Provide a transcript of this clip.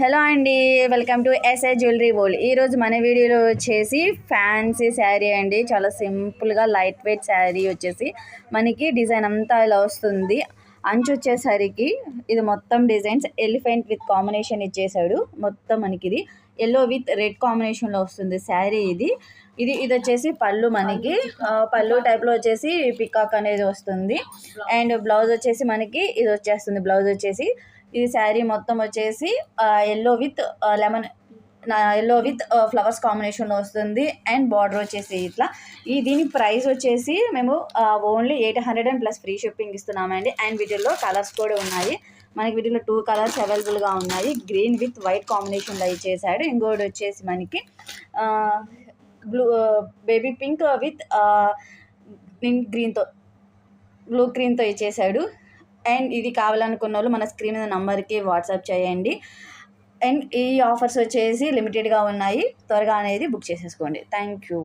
Hello అండి, welcome to SI jewellery world. ఈరోజు మన వీడియోలో వచ్చేసి ఫ్యాన్సీ శారీ అండి. చాలా సింపుల్గా లైట్ వెయిట్ శారీ వచ్చేసి మనకి డిజైన్ అంతా ఇలా వస్తుంది. అంచు వచ్చేసరికి ఇది మొత్తం డిజైన్స్ ఎలిఫెంట్ విత్ కాంబినేషన్ ఇచ్చేసాడు. మొత్తం మనకి ఇది ఎల్లో విత్ రెడ్ కాంబినేషన్లో వస్తుంది శారీ. ఇది వచ్చేసి పళ్ళు, మనకి పళ్ళు టైప్లో వచ్చేసి పికాక్ అనేది వస్తుంది. అండ్ బ్లౌజ్ వచ్చేసి మనకి ఇది వచ్చేస్తుంది. బ్లౌజ్ వచ్చేసి ఇది శారీ మొత్తం వచ్చేసి yellow with yellow with flowers కాంబినేషన్లో వస్తుంది. అండ్ బార్డర్ వచ్చేసి ఇట్లా దీని ప్రైస్ వచ్చేసి మేము only 800 and plus free shipping ఇస్తున్నామండి. అండ్ వీటిల్లో కలర్స్ కూడా ఉన్నాయి. మనకి వీటిలో 2 కలర్స్ అవైలబుల్గా ఉన్నాయి. గ్రీన్ విత్ వైట్ కాంబినేషన్లో ఇచ్చేసాడు. ఇంకోటి వచ్చేసి మనకి blue baby pink with blue గ్రీన్తో ఇచ్చేసాడు. అండ్ ఇది కావాలనుకున్న వాళ్ళు మన స్క్రీన్ మీద నంబర్కి వాట్సాప్ చేయండి. అండ్ ఈ ఆఫర్స్ వచ్చేసి లిమిటెడ్గా ఉన్నాయి. త్వరగా అనేది బుక్ చేసేసుకోండి. Thank you.